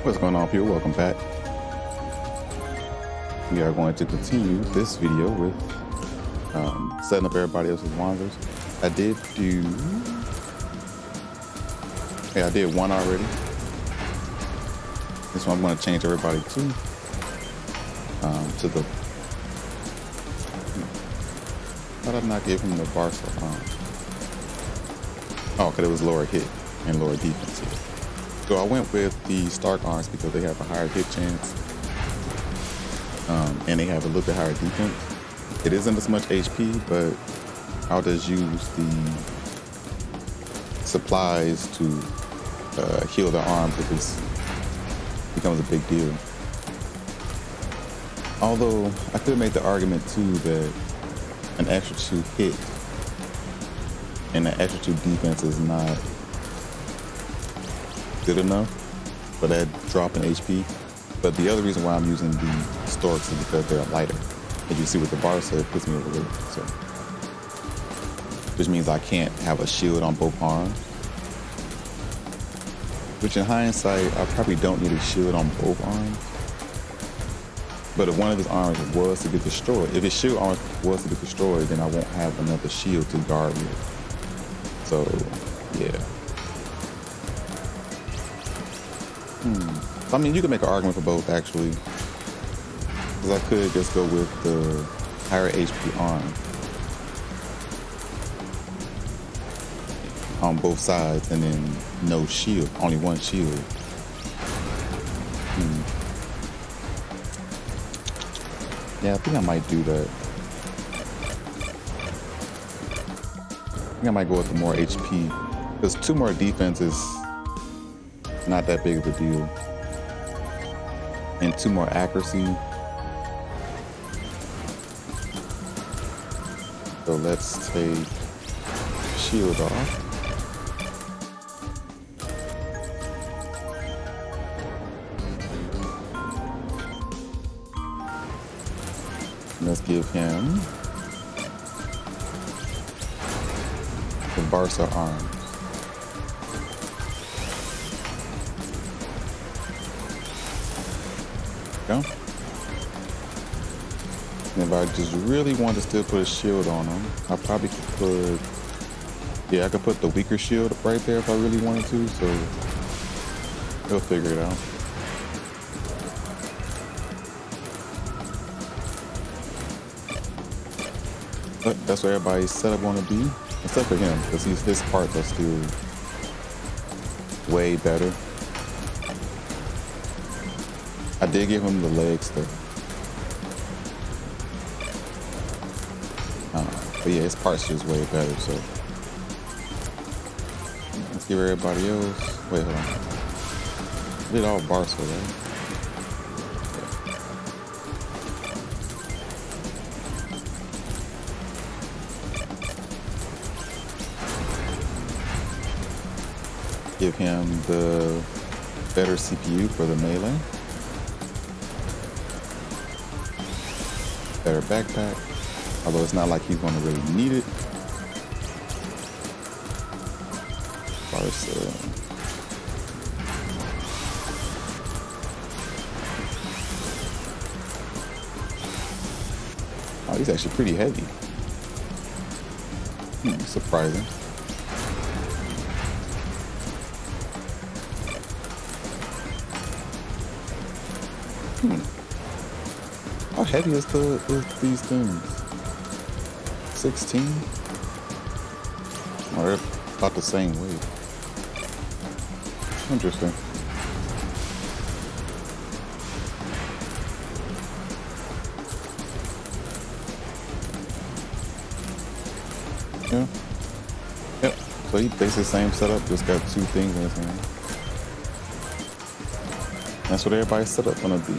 What's going on, people? Welcome back. We are going to continue this video with setting up everybody else's wanderers. I did one already. This one I'm going to change everybody to the. How did I not give him the Barca? Oh, because it was lower hit and lower defense here. So I went with the Stark Arms because they have a higher hit chance, and they have a little bit higher defense. It isn't as much HP, but I'll just use the supplies to heal their arms if it becomes a big deal. Although I could make the argument too that an extra 2 hit and an extra 2 defense is not good enough for that drop in HP. But the other reason why I'm using the Storks is because they're lighter. As you see with the Barca, it puts me over there. So, which means I can't have a shield on both arms. Which in hindsight, I probably don't need a shield on both arms. But if one of his arms was to get destroyed, if his shield arm was to get destroyed, then I won't have another shield to guard me. So, yeah. I mean, you can make an argument for both, actually. Because I could just go with the higher HP arm on both sides and then no shield, only one shield. Yeah, I think I might do that. I think I might go with the more HP. Because 2 more defense is not that big of a deal. And 2 more accuracy. So let's take shield off. Let's give him the Barca arms. Go. And if I just really want to still put a shield on him, I probably could put, I could put the weaker shield right there if I really wanted to, so he'll figure it out. But that's where everybody's setup want to be, except for him, because his parts are still way better. I did give him the legs though. But yeah, his parts just way better, so. Let's give everybody else. Wait, hold on. I did all Barca, right? Give him the better CPU for the melee. Better backpack, although it's not like he's going to really need it. Barca. Oh, he's actually pretty heavy. Surprising. How heavy is these things? 16? Oh, they're about the same weight. Interesting. Yeah. Yep. So he takes the same setup, just got 2 things in his hand. That's what everybody's setup gonna be.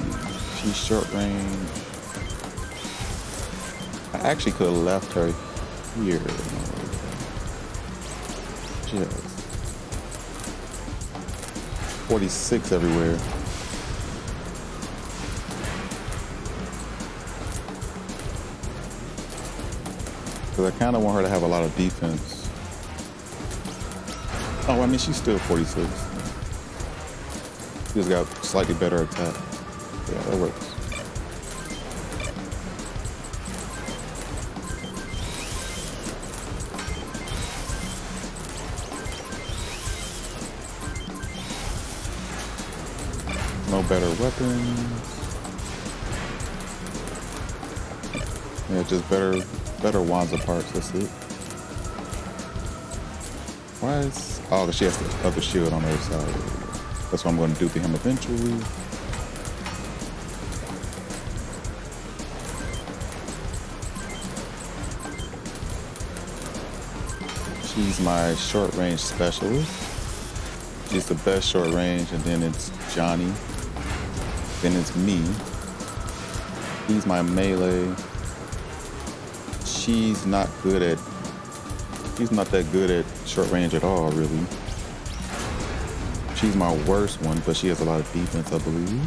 She's short range. I actually could have left her here. Just 46 everywhere. Because I kind of want her to have a lot of defense. Oh, I mean, she's still 46. He just got slightly better attack. Yeah, that works. No better weapons. Yeah, just better Wanza parts. That's it. Why is? Oh, she has the other shield on the other side. That's what I'm going to do to him eventually. She's my short range specialist. She's the best short range, and then it's Johnny. Then it's me. He's my melee. She's not that good at short range at all, really. She's my worst one, but she has a lot of defense, I believe.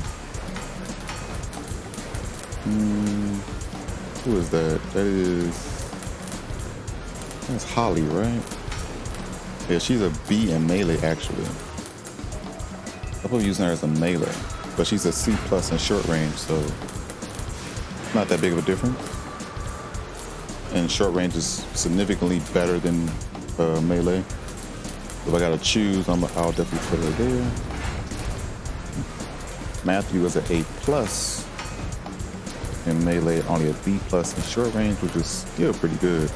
Who is that? That's Holly, right? Yeah, she's a B in melee, actually. I'm probably using her as a melee, but she's a C+ in short range, so not that big of a difference. And short range is significantly better than melee. If I gotta choose, I'll definitely put her there. Matthew is an A+ in melee, only a B+ in short range, which is still pretty good.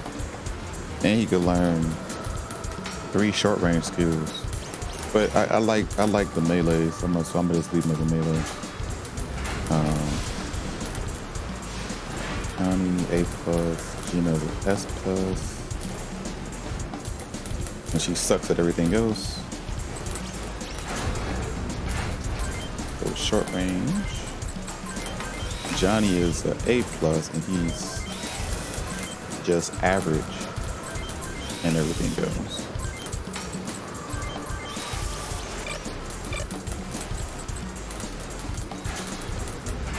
And he could learn 3 short range skills. But I like the melee, so I'm gonna just leave him as a melee. Johnny A+, Gina's an S+, and she sucks at everything else. So short range. Johnny is an A+, and he's just average and everything else.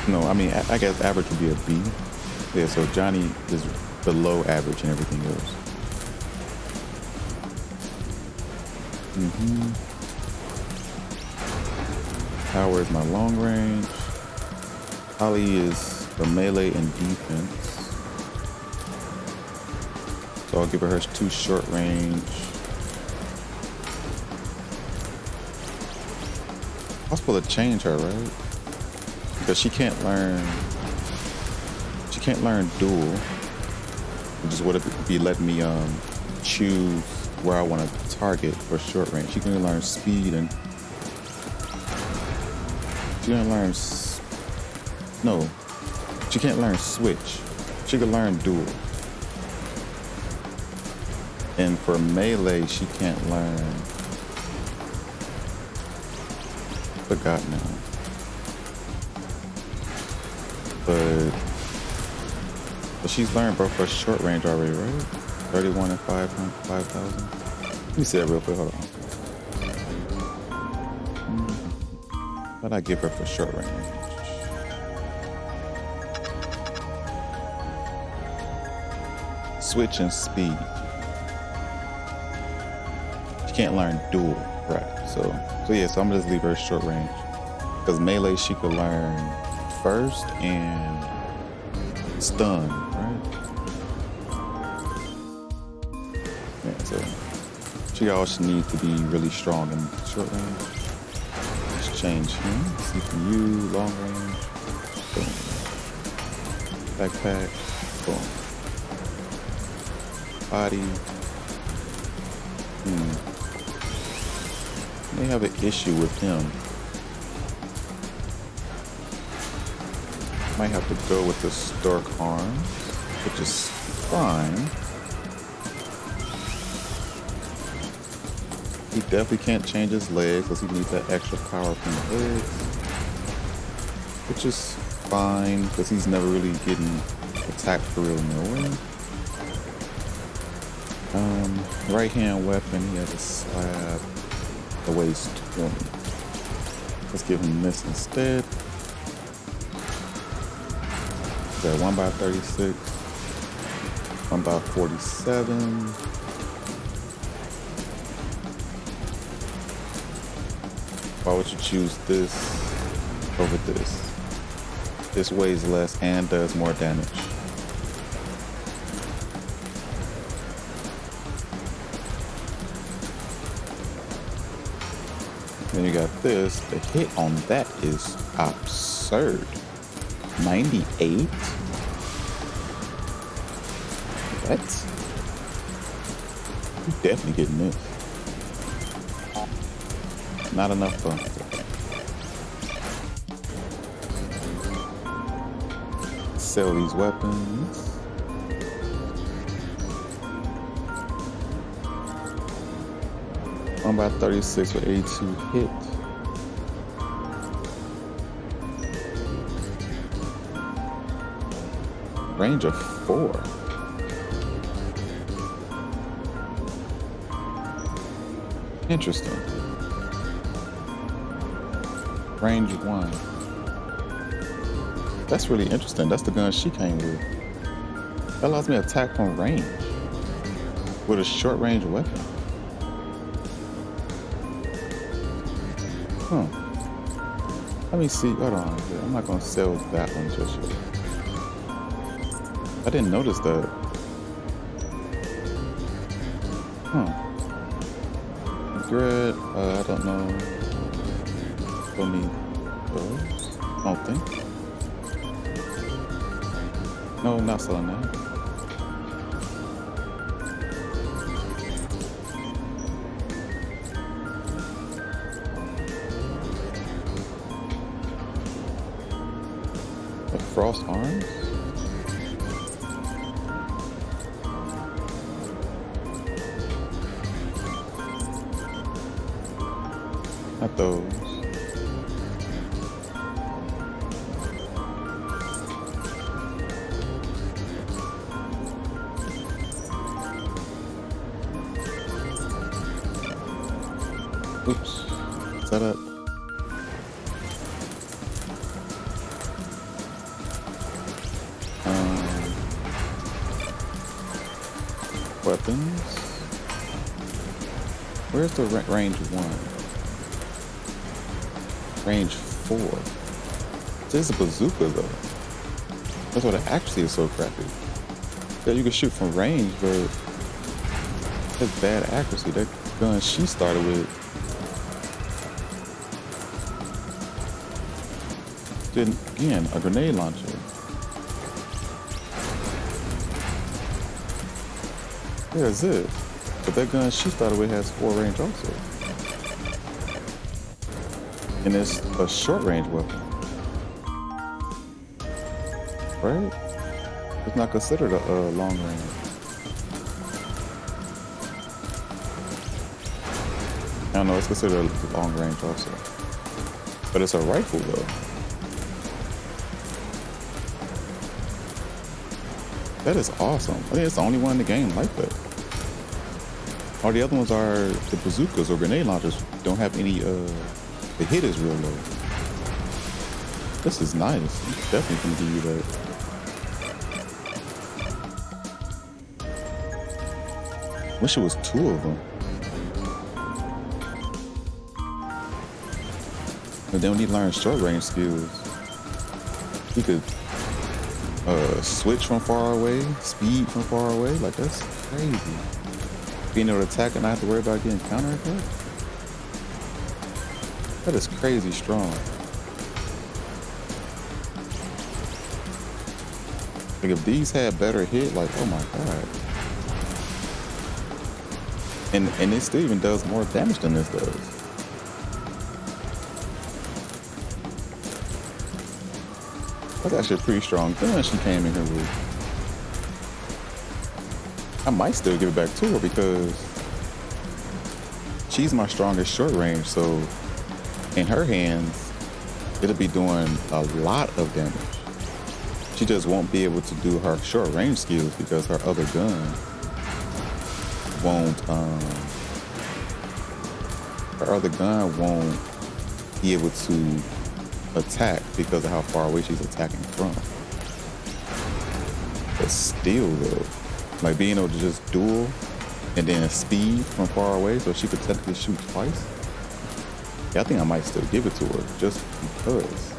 No, I mean, I guess average would be a B. Yeah, so Johnny is below average and everything else. Power is my long range. Holly is the melee and defense. So I'll give her 2 short range. I was supposed to change her, right? Because she can't learn duel, which is what it would be letting me choose where I want to target for short range. She can learn speed, and she can learn no, she can't learn switch. She can learn duel. And for melee, she can't learn. Forgot now. But she's learned both for short range already, right? 31 and 5,000. Let me see that real quick. Hold on. What'd I give her for short range? Switch and speed. She can't learn duel, right? So yeah. So I'm gonna just leave her short range because melee she could learn first and stun, right? Yeah, so she also needs to be really strong in short range. Let's change him. CPU, long range. Boom. Backpack. Boom. Body. May have an issue with him. Might have to go with the Stork arms, which is fine. He definitely can't change his legs because he needs that extra power from the legs, which is fine because he's never really getting attacked for real nowhere. Right hand weapon, he has a slab that weighs 20. Let's give him this instead. Got 1x36, 1x47. Why would you choose this over this? This weighs less and does more damage. Then you got this. The hit on that is absurd. 98? What? You definitely getting this. Not enough fun. Sell these weapons. One by 36 with 82 hit. Range of 4. Interesting. Range 1. That's really interesting. That's the gun she came with. That allows me to attack from range with a short range weapon. Huh. Let me see. Hold on. I'm not gonna sell that one just yet. I didn't notice that. Huh. Dread, I don't know. For me, those? I don't think. No, not selling that. The frost arms? Not those. Oops. Set up. Weapons. Where's the range 1? Range 4. This is a bazooka though. That's what it actually is so crappy. Yeah, you can shoot from range, but that's bad accuracy. That gun she started with did again a grenade launcher. Yeah, that's it. But that gun she started with has 4 range also. And it's a short range weapon. Right? It's not considered a long range. I don't know, it's considered a long range also. But it's a rifle though. That is awesome. I think it's the only one in the game like that. All the other ones are the bazookas or grenade launchers don't have any, the hit is real low. This is nice. I'm definitely gonna give you that. Wish it was 2 of them. But then when you learn short range skills, you could switch from far away, speed from far away. Like, that's crazy. Being able to attack and not have to worry about getting counter-attacked. That is crazy strong. Like, if these had better hit, like, oh my god. And it still even does more damage than this does. That's actually a pretty strong gun she came in here with. I might still give it back to her because she's my strongest short range, so in her hands, it'll be doing a lot of damage. She just won't be able to do her short range skills because her other gun won't, be able to attack because of how far away she's attacking from. But still though, like being able to just duel and then speed from far away so she could technically shoot twice. Yeah, I think I might still give it to her just because.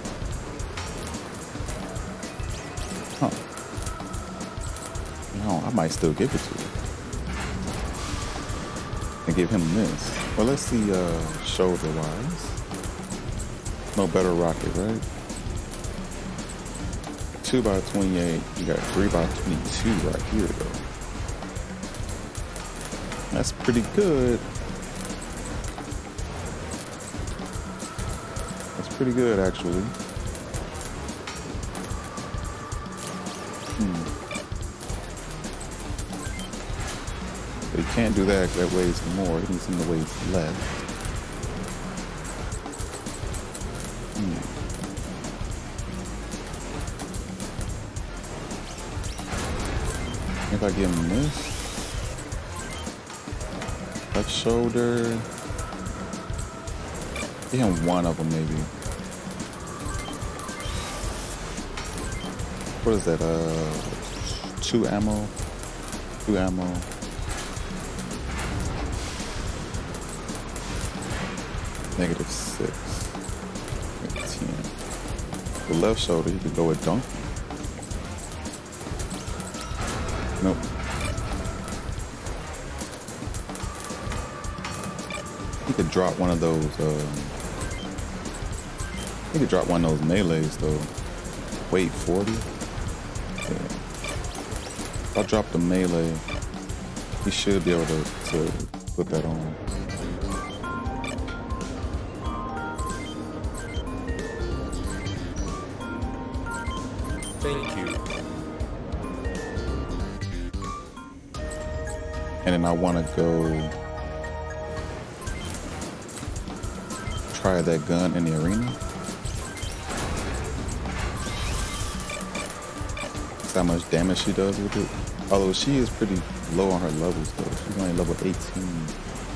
Huh. No, I might still give it to her. And give him this. Well, let's see, shoulder-wise. No better rocket, right? 2x28. You got 3x22 right here, though. That's pretty good. That's pretty good, actually. But he can't do that because that weighs more. He needs something that weighs less. If I give him this, left shoulder, give him one of them maybe. What is that? 2 ammo, 2 ammo. -6, -10. The left shoulder, you could go with Donkey. Nope. He could drop one of those. He could drop one of those melees though. Weight 40. Yeah. If I drop the melee, he should be able to put that on. Thank you. And then I want to go try that gun in the arena. See how much damage she does with it. Although she is pretty low on her levels though. She's only level 18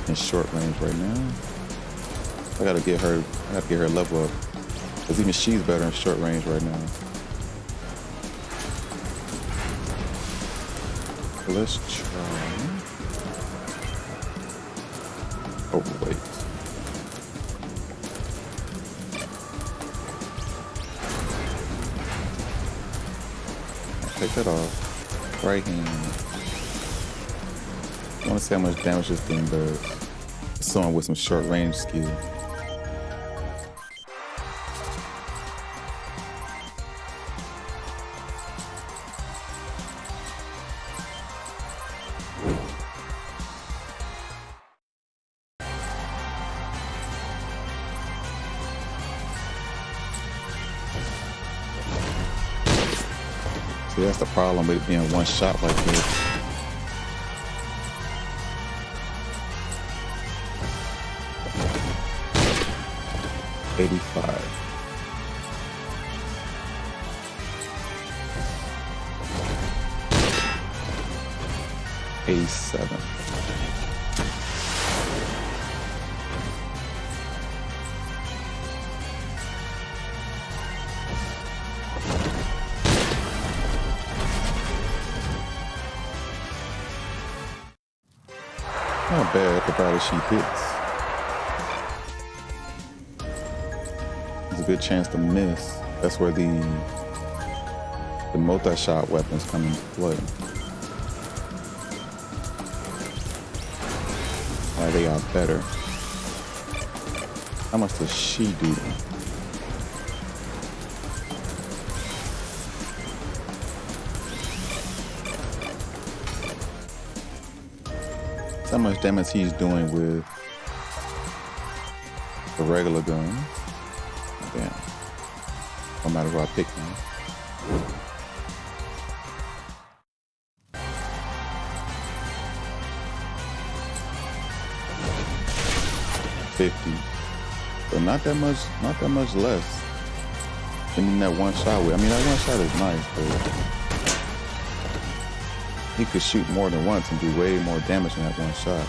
in short range right now. I gotta get her level up. Because even she's better in short range right now. So let's try. Overweight. Take that off. Right hand. I want to see how much damage this thing does. Someone with some short range skill. See, that's the problem with it being one shot like this. $85. $87. Not bad, provided she hits. There's a good chance to miss. That's where the multi-shot weapons come into play. They are better. How much does she do? How much damage he's doing with the regular gun. Damn. No matter who I pick now. $50. But not that much less than that one shot with. I mean, that one shot is nice, but he could shoot more than once and do way more damage than that one shot.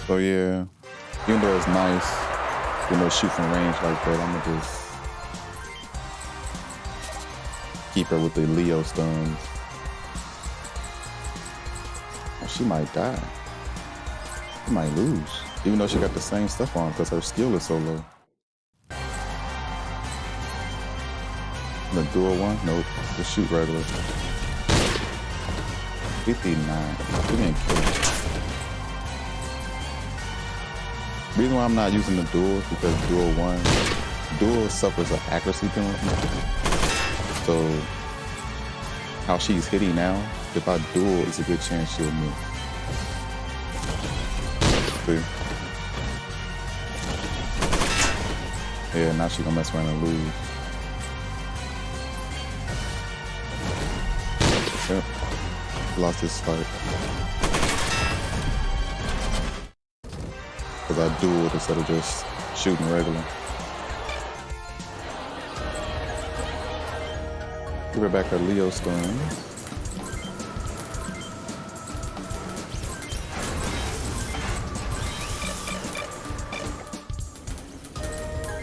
So yeah, even though it's nice, shoot from range like that, I'm gonna just keep her with the Leo stuns. she might die. She might lose, even though she got the same stuff on because her skill is so low. The dual one? Nope. Just shoot regular. 59. She didn't kill it. Reason why I'm not using the dual is because dual suffers an accuracy penalty. So how she's hitting now, if I dual, it's a good chance she'll miss. See? Yeah, now she gonna mess around and lose. Yep. Lost this fight. Because I dueled instead of just shooting regular. Give her back her Leo stone.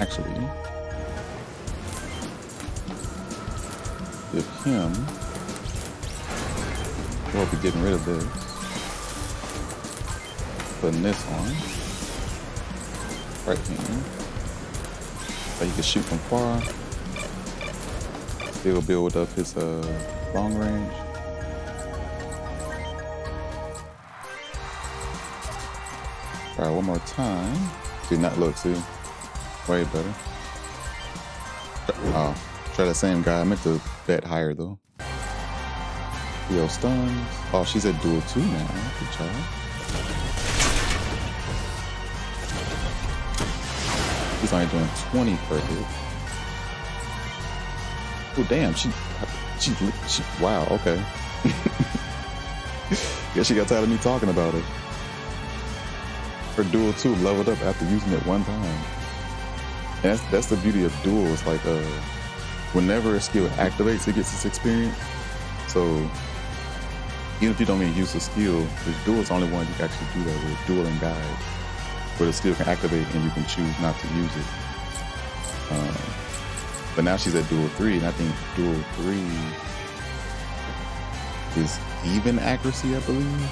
Actually, give him. We'll be getting rid of this. Putting this on. Right here. So you can shoot from far. Still build up his long range. Alright, one more time. See, not look, see? Way better. Oh, try that same guy. I meant to bet higher though. Leo stuns. Oh, she's at dual 2 now. Good job. He's only doing 20 per hit. Oh damn, she wow, okay. Guess she got tired of me talking about it. Her dual 2 leveled up after using it one time. And that's the beauty of duels. Like whenever a skill activates, it gets its experience. So even if you don't even use the skill, this duel is the only one you can actually do that with. Duel and guide, where the skill can activate and you can choose not to use it. But now she's at duel 3, and I think duel 3 is even accuracy, I believe.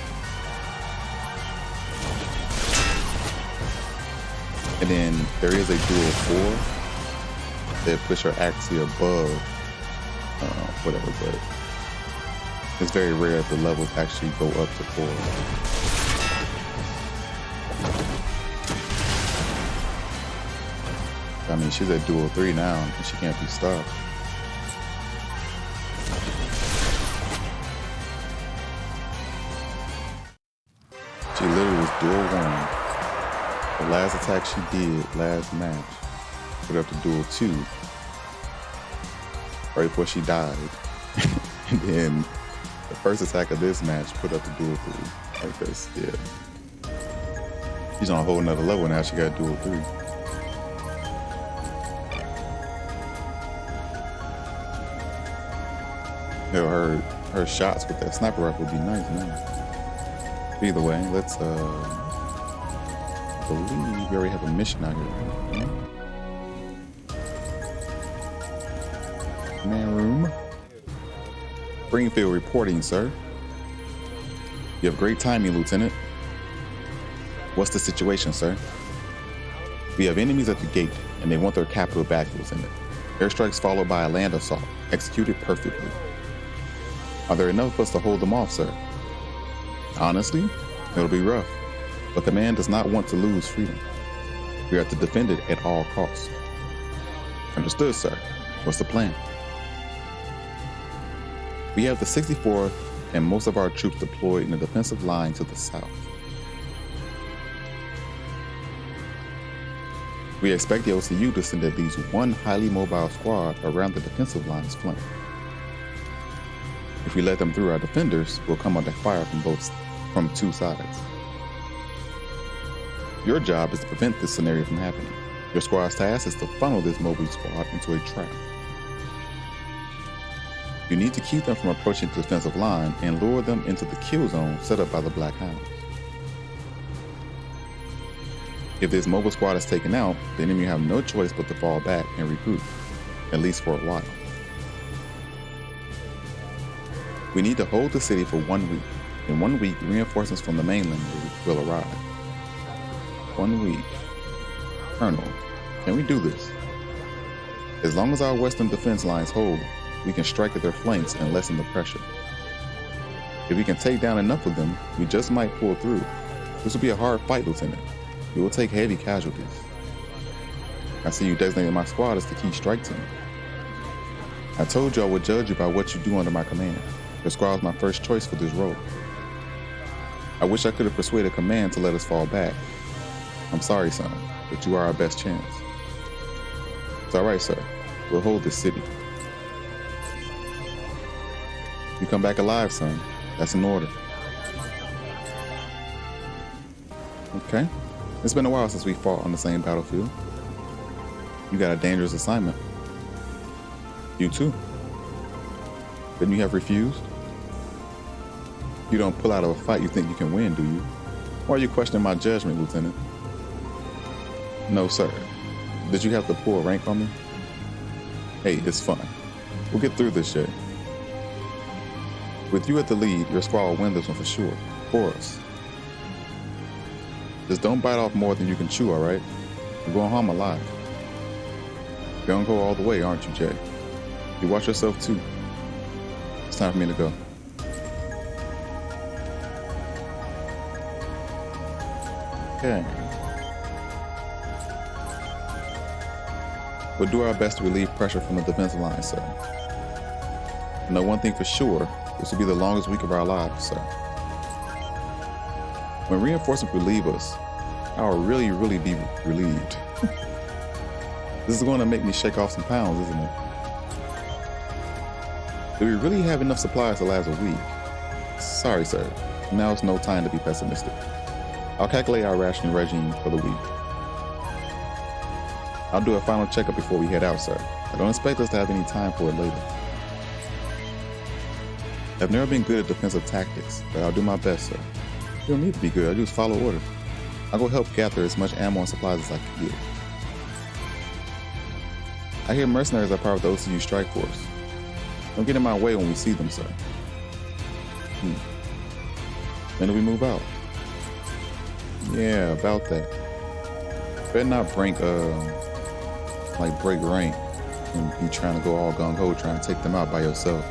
And then there is a duel 4 that push her accuracy above whatever, but it's very rare if the levels actually go up to 4. I mean, she's at duel 3 now, and she can't be stopped. She literally was duel 1. The last attack she did last match put her up to duel 2 right before she died. And then the first attack of this match put up to duel 3. Like this, yeah. She's on a whole nother level now. She got duel 3. You know, her shots with that sniper rifle would be nice, man. Either way, let's believe we already have a mission out here. Right? Man room. Springfield reporting, sir. You have great timing, Lieutenant. What's the situation, sir? We have enemies at the gate, and they want their capital back, Lieutenant. Airstrikes followed by a land assault, executed perfectly. Are there enough of us to hold them off, sir? Honestly, it'll be rough, but the man does not want to lose freedom. We are to defend it at all costs. Understood, sir. What's the plan? We have the 64th and most of our troops deployed in the defensive line to the south. We expect the OCU to send at least one highly mobile squad around the defensive line's flank. If we let them through, our defenders will come under fire from 2 sides. Your job is to prevent this scenario from happening. Your squad's task is to funnel this mobile squad into a trap. You need to keep them from approaching the defensive line and lure them into the kill zone set up by the Black Hounds. If this mobile squad is taken out, the enemy will have no choice but to fall back and regroup, at least for a while. We need to hold the city for 1 week. In 1 week, reinforcements from the mainland will arrive. 1 week. Colonel, can we do this? As long as our western defense lines hold, we can strike at their flanks and lessen the pressure. If we can take down enough of them, we just might pull through. This will be a hard fight, Lieutenant. We will take heavy casualties. I see you designated my squad as the key strike team. I told you I would judge you by what you do under my command. Your squad was my first choice for this role. I wish I could have persuaded command to let us fall back. I'm sorry, son, but you are our best chance. It's all right, sir. We'll hold this city. You come back alive, son. That's an order. Okay. It's been a while since we fought on the same battlefield. You got a dangerous assignment. You too. Couldn't you have refused? You don't pull out of a fight you think you can win, do you? Why are you questioning my judgment, Lieutenant? No, sir. Did you have to pull rank on me? Hey, it's fun. We'll get through this shit. With you at the lead, your squad will win this one for sure. For us. Just don't bite off more than you can chew, alright? You're going home alive. You're gonna go all the way, aren't you, Jay? You watch yourself too. It's time for me to go. Okay. We'll do our best to relieve pressure from the defensive line, sir. I know one thing for sure, this will be the longest week of our lives, sir. When reinforcements relieve us, I will really be relieved. This is going to make me shake off some pounds, isn't it? Do we really have enough supplies to last a week? Sorry, sir. Now is no time to be pessimistic. I'll calculate our rationing regime for the week. I'll do a final checkup before we head out, sir. I don't expect us to have any time for it later. I've never been good at defensive tactics, but I'll do my best, sir. You don't need to be good, I just follow orders. I'll go help gather as much ammo and supplies as I can get. I hear mercenaries are part of the OCU strike force. Don't get in my way when we see them, sir. When do we move out? Yeah, about that. Better not break rank and be trying to go all gung-ho trying to take them out by yourself.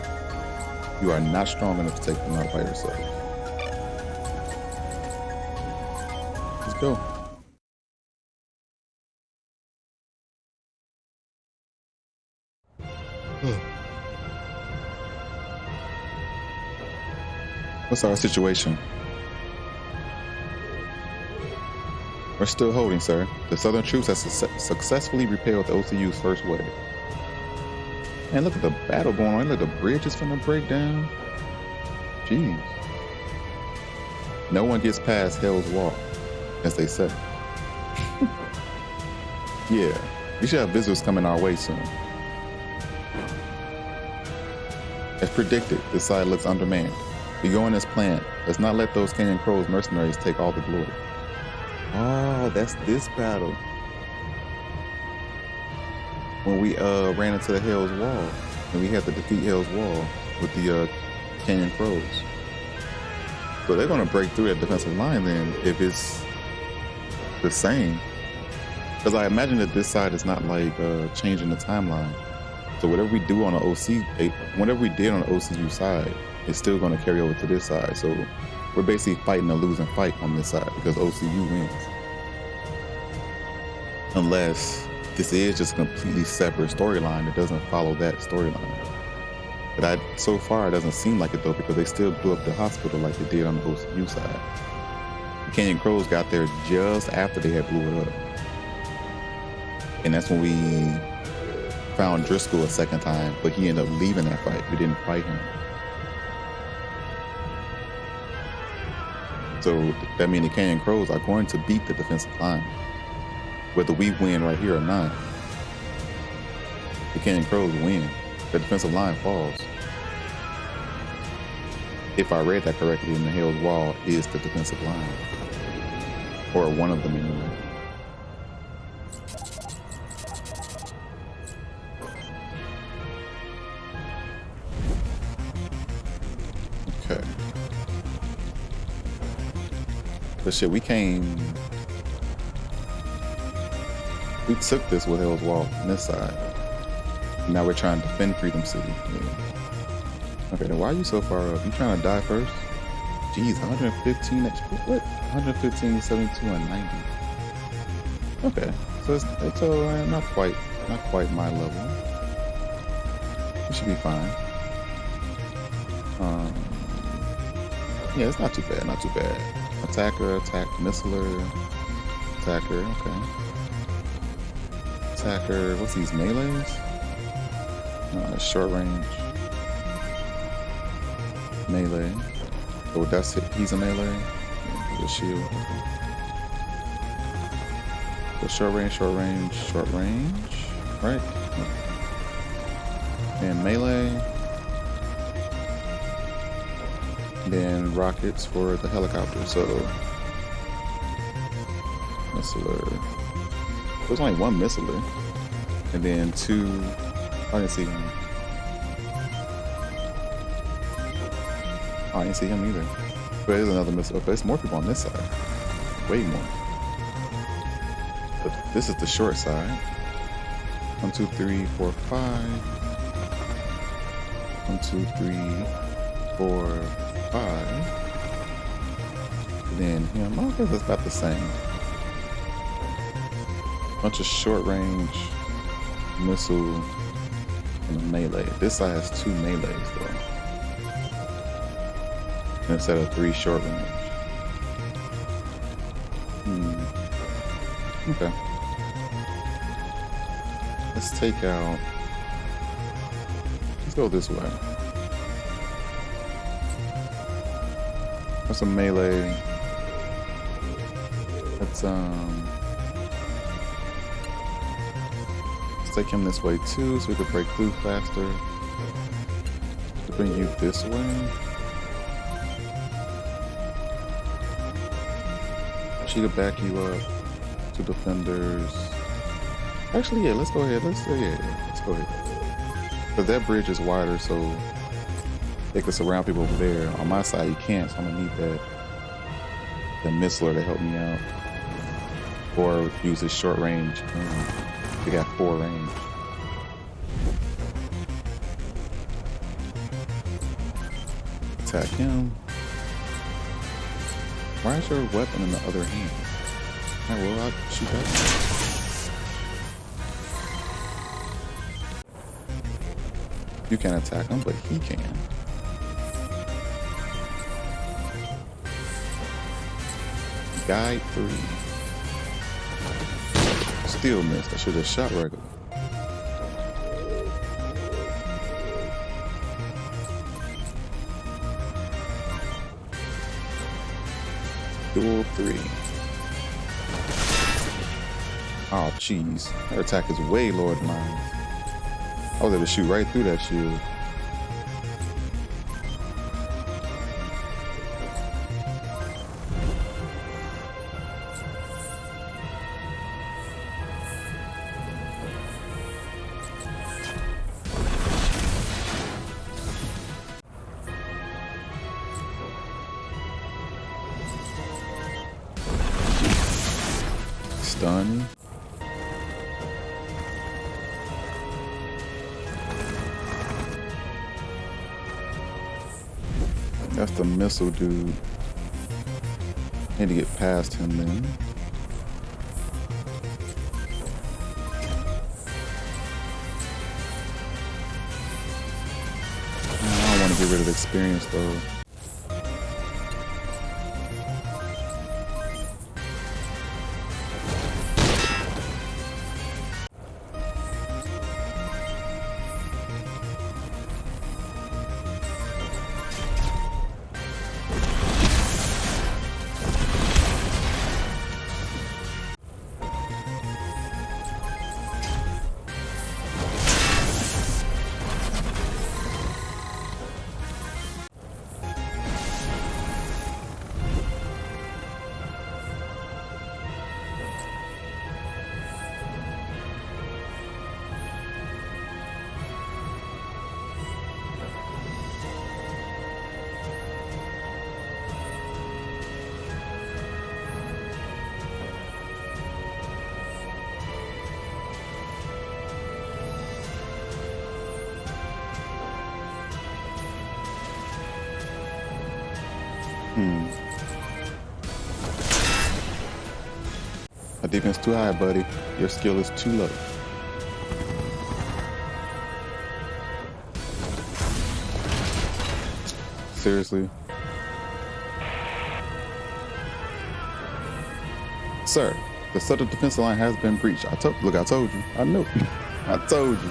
You are not strong enough to take them out by yourself. Let's go. What's our situation? We're still holding, sir. The Southern troops have successfully repelled the OCU's first wave. Man, look at the battle going on. Look, the bridge is finna break down. Jeez. No one gets past Hell's Wall, as they say. Yeah, we should have visitors coming our way soon. As predicted, this side looks undermanned. We go in as planned. Let's not let those Canyon Crows mercenaries take all the glory. Oh, that's this battle. When we ran into the Hell's Wall, and we had to defeat Hell's Wall with the Canyon Crows. So they're gonna break through that defensive line then if it's the same. Because I imagine that this side is not like changing the timeline. So whatever we do on the whatever we did on the OCU side, it's still gonna carry over to this side. So we're basically fighting a losing fight on this side because OCU wins. Unless this is just a completely separate storyline that doesn't follow that storyline. But so far it doesn't seem like it though, because they still blew up the hospital like they did on the OCU side. The Canyon Crows got there just after they had blew it up. And that's when we found Driscoll a second time, but he ended up leaving that fight. We didn't fight him. So that means the Canyon Crows are going to beat the defensive line, whether we win right here or not. The Canyon Crows win. The defensive line falls. If I read that correctly, then the Hell's Wall is the defensive line. Or one of them anyway. Okay. But shit, we took this with Hell's Walk on this side. Now we're trying to defend Freedom City. Yeah. Okay, then why are you so far up? You trying to die first? Jeez, 115, what? 115, 72, and 90. Okay, so it's not quite my level. It should be fine. Yeah, it's not too bad, not too bad. Attacker, attack, missiler, attacker, okay. Attacker, what's these, melees? Short range. Melee. Oh, that's it. He's a melee. The shield. Okay. So short range, right? And melee. Then rockets for the helicopter. So missiler. There's only one missiler, and then two. I didn't see him. I didn't see him either. But there's another missile. But there's more people on this side. Way more. But this is the short side. 1, 2, 3, 4, 5. 1, 2, 3, 4, 5. And then him. I guess it's about the same. Bunch of short range missile and a melee. This side has 2 melees though. Instead of 3 short range. Okay. Let's take out. Let's go this way. That's a melee. Let's take him this way too, so we could break through faster. To bring you this way. She to back you up. 2 defenders. Actually, yeah, let's go ahead. Let's go ahead. Because that bridge is wider, so they could surround people over there. On my side, you can't, so I'm gonna need the missiler to help me out. Or use his short range. They got 4 range. Attack him. Why is your weapon in the other hand? Alright, well, I'll shoot that. You can't attack him, but he can. Guide 3. Still missed. I should have shot regular. Duel 3. Oh, jeez. Her attack is way lower than mine. I was able to shoot right through that shield. Stun. That's the missile dude. Need to get past him then. I don't want to get rid of experience though. Hmm. My defense too high, buddy. Your skill is too low. Seriously? Sir, the southern defense line has been breached. I told you. I knew. I told you.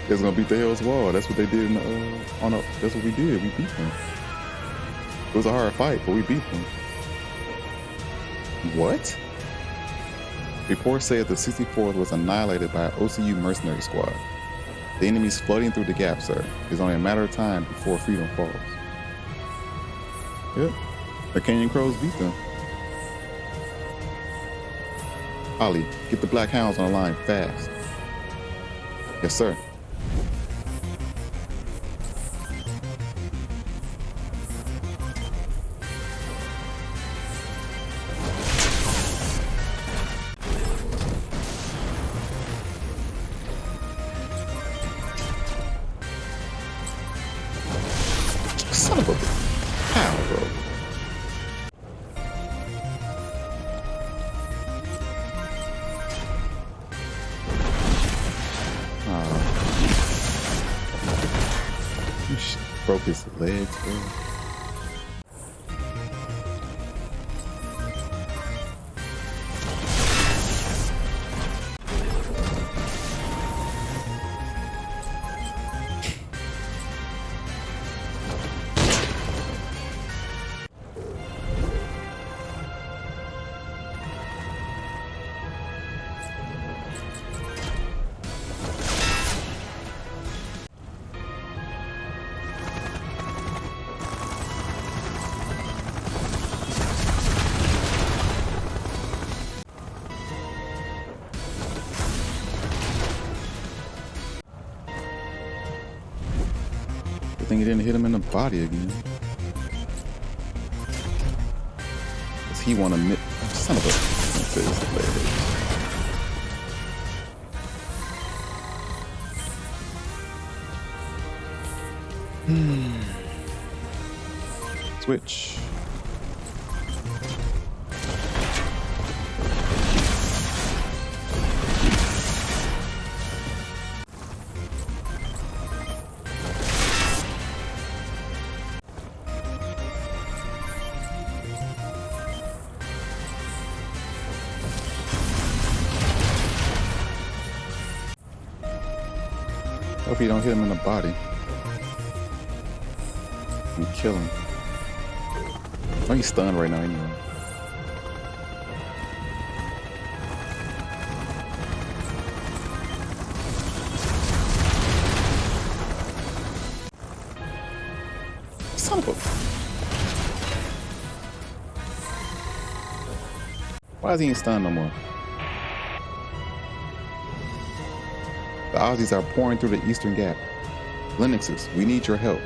It's gonna beat the Hell's Wall. That's what they did that's what we did. We beat them. It was a hard fight, but we beat them. What? Reports say that the 64th was annihilated by an OCU mercenary squad. The enemy's flooding through the gap, sir. It's only a matter of time before freedom falls. Yep. The Canyon Crows beat them. Ollie, get the Black Hounds on the line fast. Yes, sir. Son of a bitch. How, bro? Broke his legs, bro. I think he didn't hit him in the body again. Cause he wanna son of a Switch. Hope you don't hit him in the body and kill him. Oh, he's stunned right now anyway. Son of a... Why is he ain't stunned no more? The Aussies are pouring through the eastern gap. Linuxes, we need your help.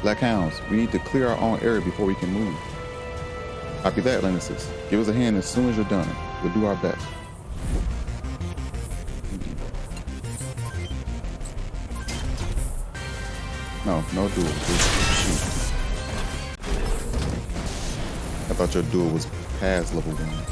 Black Hounds, we need to clear our own area before we can move. Copy that, Linuxes. Give us a hand as soon as you're done. We'll do our best. No duel. Shoot. I thought your duel was past level 1.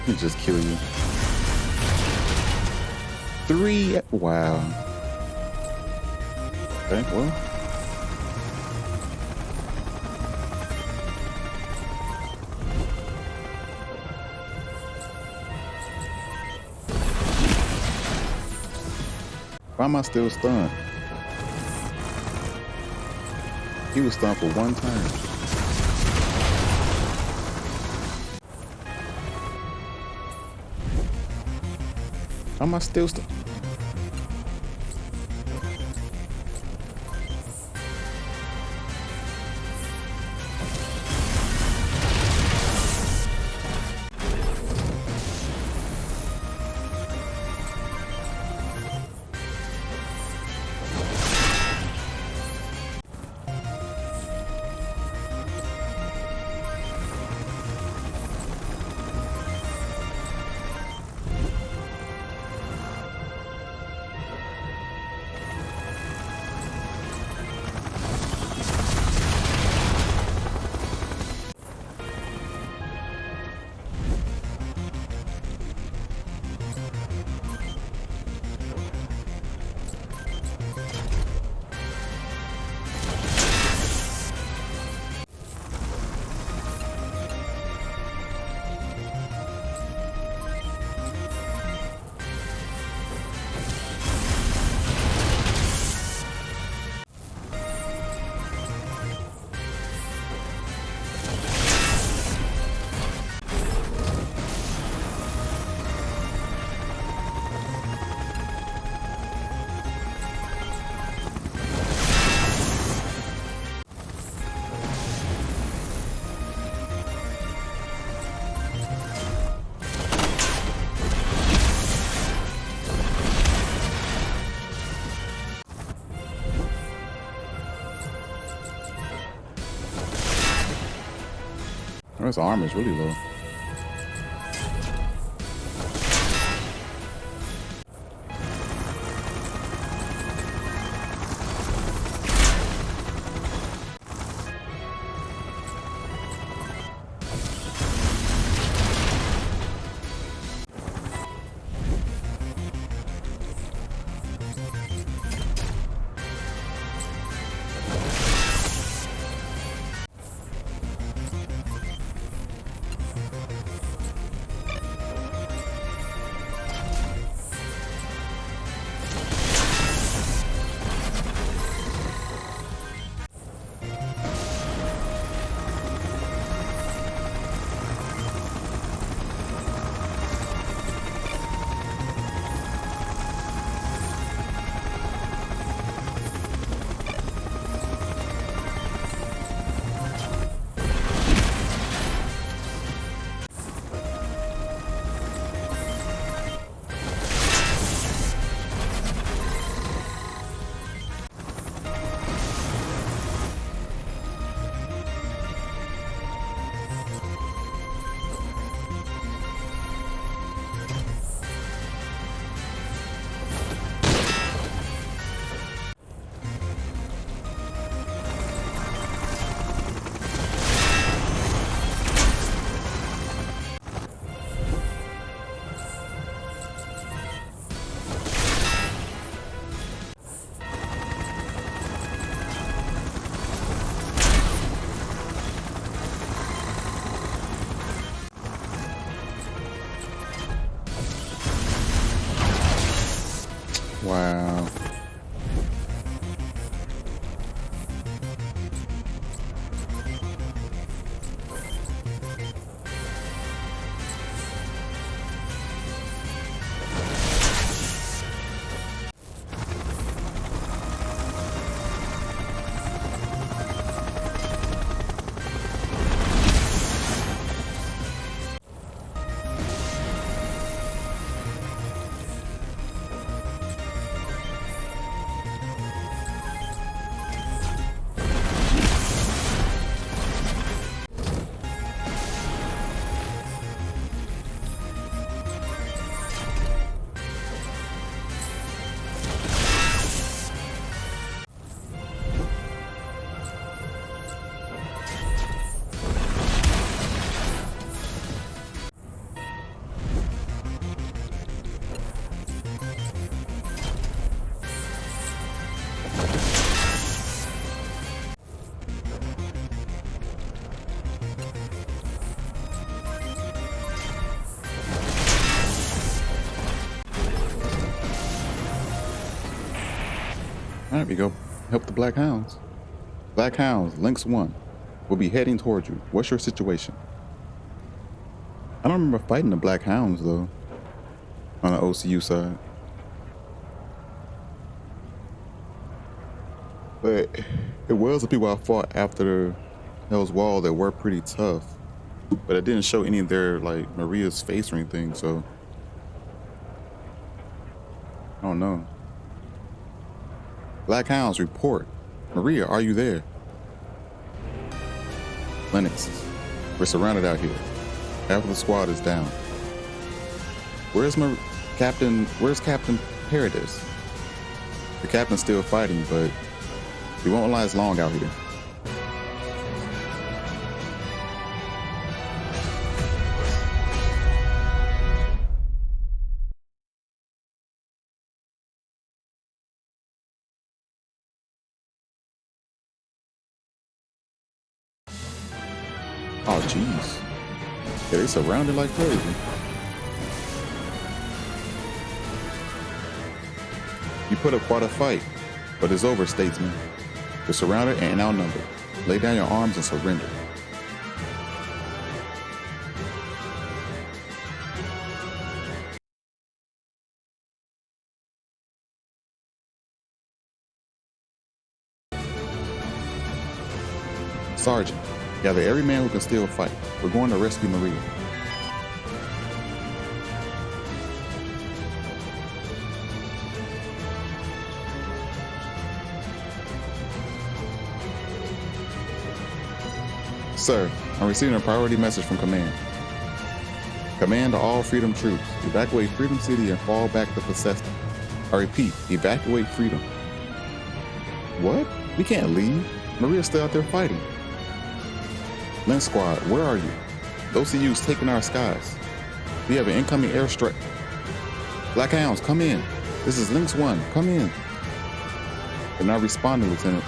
He just kill you. 3. Wow. Okay, well. Why am I still stunned? He was stunned for 1 turn. Why am I still stunned? His armor is really low. There we go. Help the Black Hounds. Black Hounds, Lynx 1. Will be heading towards you. What's your situation? I don't remember fighting the Black Hounds, though, on the OCU side. But it was the people I fought after Hell's Wall that were pretty tough. But it didn't show any of their, like, Maria's face or anything, so I don't know. Black Hounds, report. Maria, are you there? Lennox, we're surrounded out here. Half of the squad is down. Where's Captain Paradis? The captain's still fighting, but he won't last long out here. Oh, jeez. Yeah, they surrounded like crazy. You put up quite a fight, but it's over, statesman. You're surrounded and outnumbered. Lay down your arms and surrender. Sergeant, gather every man who can still fight. We're going to rescue Maria. Sir, I'm receiving a priority message from Command. Command to all Freedom troops. Evacuate Freedom City and fall back to Bethesda. I repeat, evacuate Freedom. What? We can't leave. Maria's still out there fighting. Lynx Squad, where are you? The OCU's taking our skies. We have an incoming airstrike. Black Hounds, come in. This is Lynx 1, come in. They're not responding, Lieutenant.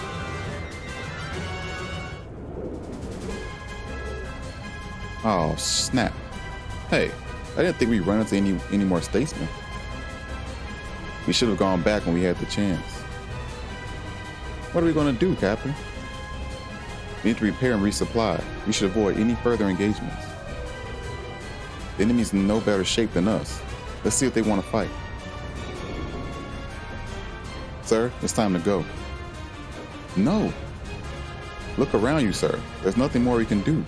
Oh, snap. Hey, I didn't think we'd run into any more statesmen. We should have gone back when we had the chance. What are we going to do, Captain? We need to repair and resupply. We should avoid any further engagements. The enemy's in no better shape than us. Let's see if they want to fight. Sir, it's time to go. No. Look around you, sir. There's nothing more we can do.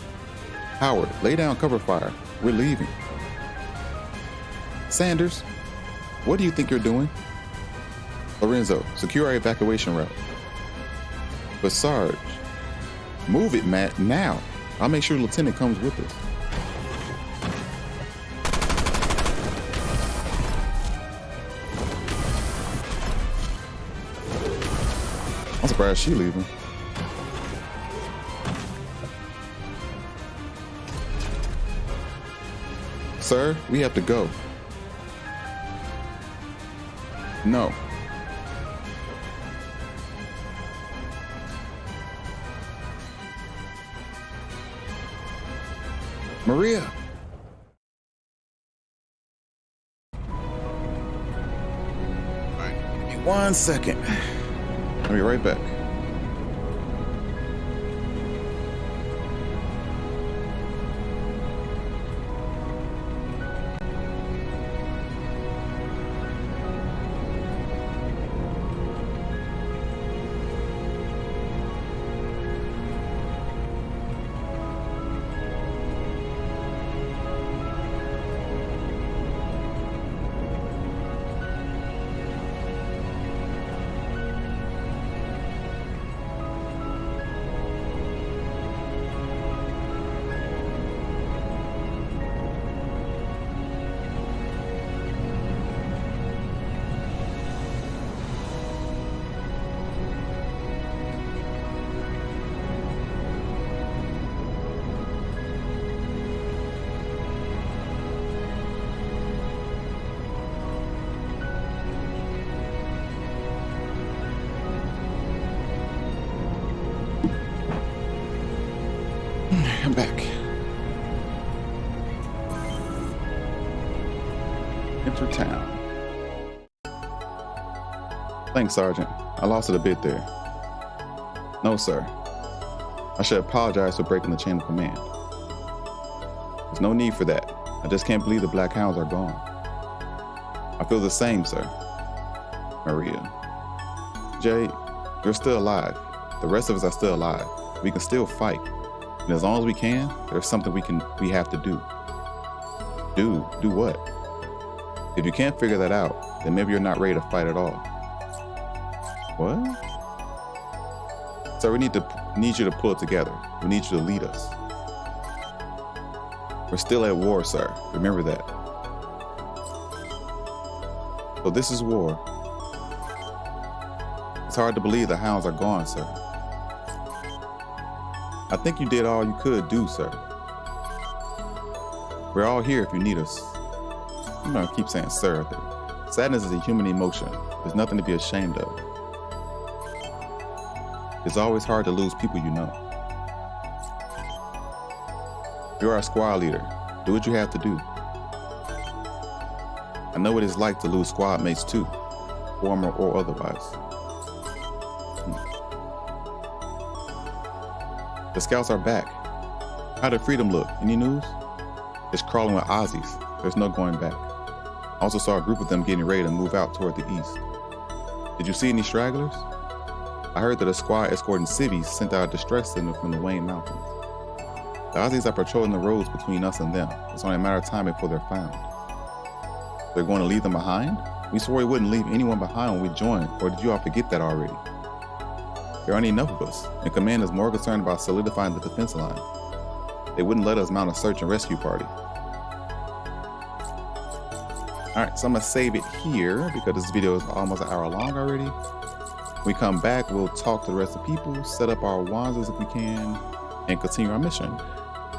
Howard, lay down cover fire. We're leaving. Sanders, what do you think you're doing? Lorenzo, secure our evacuation route. But Sarge, move it, Matt, now. I'll make sure the lieutenant comes with us. I'm surprised she's leaving. Sir, we have to go. No. Maria. All right, give me 1 second. I'll be right back. I'm back. Enter town. Thanks, Sergeant. I lost it a bit there. No, sir. I should apologize for breaking the chain of command. There's no need for that. I just can't believe the Black Hounds are gone. I feel the same, sir. Maria. Jay, you're still alive. The rest of us are still alive. We can still fight. And as long as we can, there's something we have to do. Do what? If you can't figure that out, then maybe you're not ready to fight at all. What? So we need you to pull it together. We need you to lead us. We're still at war, sir. Remember that. So this is war. It's hard to believe the hounds are gone, sir. I think you did all you could do, sir. We're all here if you need us. I'm gonna keep saying sir. Sadness is a human emotion. There's nothing to be ashamed of. It's always hard to lose people you know. You're our squad leader. Do what you have to do. I know what it's like to lose squad mates too, former or otherwise. The scouts are back. How did Freedom look? Any news? It's crawling with Aussies. There's no going back. I also saw a group of them getting ready to move out toward the east. Did you see any stragglers? I heard that a squad escorting civvies sent out a distress signal from the Wayne Mountains. The Aussies are patrolling the roads between us and them. It's only a matter of time before they're found. They're going to leave them behind? We swore we wouldn't leave anyone behind when we joined, or did you all forget that already? There aren't enough of us, and Command is more concerned about solidifying the defense line. They wouldn't let us mount a search and rescue party. Alright, so I'm going to save it here because this video is almost an hour long already. When we come back, we'll talk to the rest of the people, set up our wanzas if we can, and continue our mission.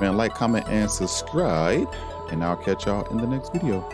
Man, like, comment, and subscribe, and I'll catch y'all in the next video.